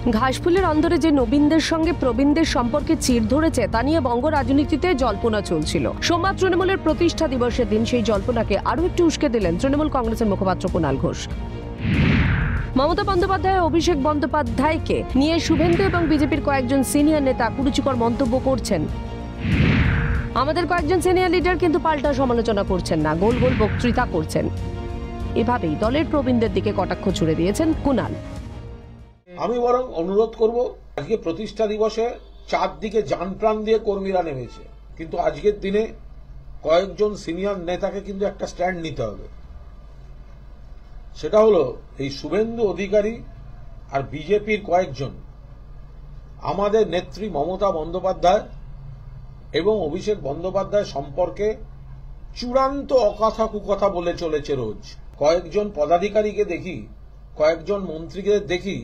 ঘাসফুলের অন্দরে যে নবীনদের সঙ্গে প্রবীণদের সম্পর্কে চির ধরেছে তা নিয়ে বঙ্গ রাজনীতিতে জল্পনা চলছিল। সোমবার তৃণমূলের প্রতিষ্ঠা দিবসের দিন সেই জল্পনাকে আরও একটু উস্কে দিলেন তৃণমূল কংগ্রেসের মুখপাত্র কুণাল ঘোষ। মমতা বন্দ্যোপাধ্যায় অভিষেক বন্দ্যোপাধ্যায়কে নিয়ে শুভেন্দু এবং বিজেপির কয়েকজন সিনিয়র নেতা কুরুচিকর মন্তব্য করছেন। আমাদের কয়েকজন সিনিয়র লিডার কিন্তু পাল্টা সমালোচনা করছেন না, গোল গোল বক্তৃতা করছেন। এভাবেই দলের প্রবীণদের দিকে কটাক্ষ ছুড়ে দিয়েছেন কুণাল। আমি বরং অনুরোধ করব, আজকে প্রতিষ্ঠা দিবসে চারদিকে জান প্রাণ দিয়ে কর্মীরা নেমেছে, কিন্তু আজকের দিনে কয়েকজন সিনিয়র নেতাকে কিন্তু একটা স্ট্যান্ড নিতে হবে। সেটা হলো এই শুভেন্দু অধিকারী আর বিজেপির কয়েকজন আমাদের নেত্রী মমতা বন্দ্যোপাধ্যায় এবং অভিষেক বন্দ্যোপাধ্যায় সম্পর্কে চূড়ান্ত অকথা কুকথা বলে চলেছে রোজ। কয়েকজন পদাধিকারীকে দেখি, কয়েকজন মন্ত্রীকে দেখি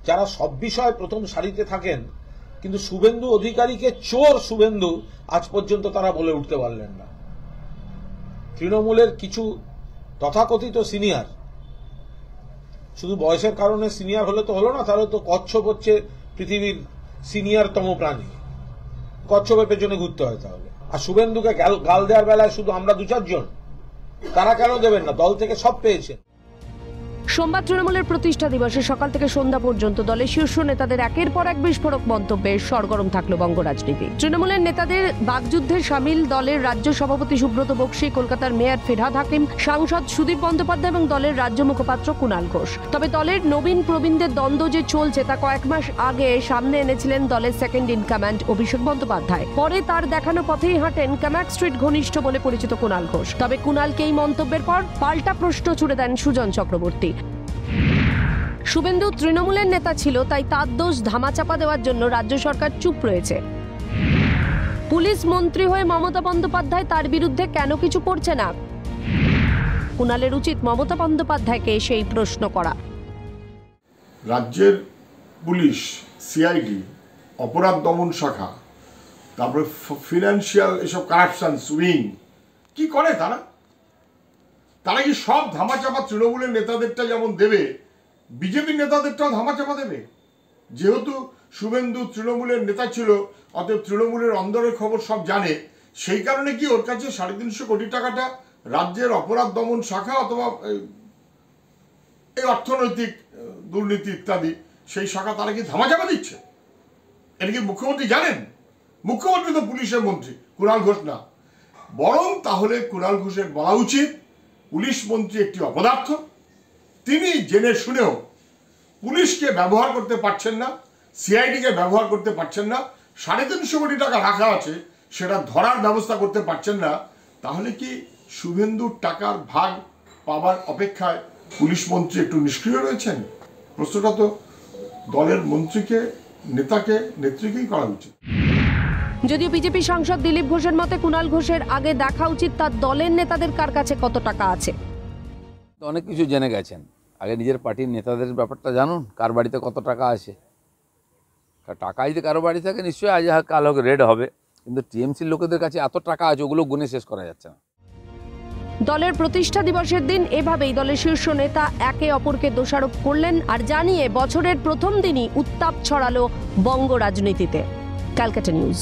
যারা সব বিষয়ে প্রথম সারিতে থাকেন, কিন্তু শুভেন্দু অধিকারীকে চোর শুভেন্দু আজ পর্যন্ত তারা বলে উঠতে পারলেন না। তৃণমূলের কিছু তথাকথিত সিনিয়র, শুধু বয়সের কারণে সিনিয়র হলে তো হলো না, তাহলে তো কচ্ছপ হচ্ছে পৃথিবীর সিনিয়রতম প্রাণী, কচ্ছপের পেছনে ঘুরতে হয় তাহলে। আর শুভেন্দুকে গাল দেওয়ার বেলায় শুধু আমরা দু চারজন, তারা কেন দেবেন না? দল থেকে সব পেয়েছেন। সোমবার তৃণমূলের প্রতিষ্ঠা দিবসে সকাল থেকে সন্ধ্যা পর্যন্ত দলের শীর্ষ নেতাদের একের পর এক বিস্ফোরক মন্তব্যে সরগরম থাকলো বঙ্গ রাজনীতি। তৃণমূলের নেতাদের বাগযুদ্ধে সামিল দলের রাজ্য সভাপতি সুব্রত বক্সী, কলকাতার মেয়র ফিরহাদ হাকিম, সাংসদ সুদীপ বন্দ্যোপাধ্যায় এবং দলের রাজ্য মুখপাত্র কুণাল ঘোষ। তবে দলের নবীন প্রবীণদের দ্বন্দ্ব যে চলছে তা কয়েক মাস আগে সামনে এনেছিলেন দলের second in command Abhishek Bandyopadhyay. পরে তার দেখানো পথেই হাঁটেন কামাক স্ট্রিট ঘনিষ্ঠ বলে পরিচিত কুণাল ঘোষ। তবে কুণালকে এই মন্তব্যের পর পাল্টা প্রশ্ন ছুড়ে দেন সুজন চক্রবর্তী। শুভেন্দু তৃণমূলের নেতা ছিল, তাই তার দোষ ধামাচাপা দেওয়ার জন্য রাজ্য সরকার চুপ রয়েছে। পুলিশ মন্ত্রী হয়ে মমতা বন্দ্যোপাধ্যায় তার বিরুদ্ধে কেন কিছু করছে না? কুণালের উচিত মমতা বন্দ্যোপাধ্যায়কে সেই প্রশ্ন করা। রাজ্যের পুলিশ, সিআইডি, অপরাধ দমন শাখা, তারপরে ফিনান্সিয়াল এসব কারাপশন উইং কি করে তারা? তারা কি সব ধামাচাপা তৃণমূলের নেতাদেরটা যেমন দেবে, বিজেপির নেতাদেরটাও ধামাচাপা দেবে? যেহেতু শুভেন্দু তৃণমূলের নেতা ছিল, অতএব তৃণমূলের অন্দরের খবর সব জানে, সেই কারণে কি ওর কাছে 350 কোটি টাকাটা রাজ্যের অপরাধ দমন শাখা অথবা এই অর্থনৈতিক দুর্নীতি ইত্যাদি সেই শাখা তারা কি ধামাচাপা দিচ্ছে? এটা কি মুখ্যমন্ত্রী জানেন? মুখ্যমন্ত্রী তো পুলিশের মন্ত্রী, কুণাল ঘোষ না। বরং তাহলে কুণাল ঘোষের বলা উচিত পুলিশ মন্ত্রী একটি অপদার্থ, তিনি জেনে শুনেও পুলিশকে ব্যবহার করতে পারছেন না, সিআইডিকে ব্যবহার করতে পারছেন না, 350 কোটি টাকা রাখা আছে সেটা ধরার ব্যবস্থা করতে পারছেন না। তাহলে কি শুভেন্দুর টাকার ভাগ পাবার অপেক্ষায় পুলিশ মন্ত্রী একটু নিষ্ক্রিয় রয়েছেন? প্রশ্নটা তো দলের মন্ত্রীকে, নেতাকে, নেত্রীকেই করা উচিত। যদিও বিজেপি সাংসদ দিলীপ ঘোষের মতে কুণাল ঘোষের আগে দেখা উচিত তার দলের নেতাদের কার কাছে কত টাকা আছে। অনেক কিছু জেনে গেছেন, আগে নিজের পার্টির নেতাদের ব্যাপারটা জানুন, কার বাড়িতে কত টাকা আছে। টাকা যদি কারো বাড়ি থাকে নিশ্চয়ই আজ কাল হোক রেড হবে, কিন্তু টিএমসির লোকেদের কাছে এত টাকা আছে ওগুলো গুনে শেষ করা যাচ্ছে না। দলের প্রতিষ্ঠা দিবসের দিন এভাবেই দলের শীর্ষ নেতা একে অপরকে দোষারোপ করলেন আর জানিয়ে বছরের প্রথম দিনই উত্তাপ ছড়ালো বঙ্গ রাজনীতিতে। ক্যালকাটা নিউজ।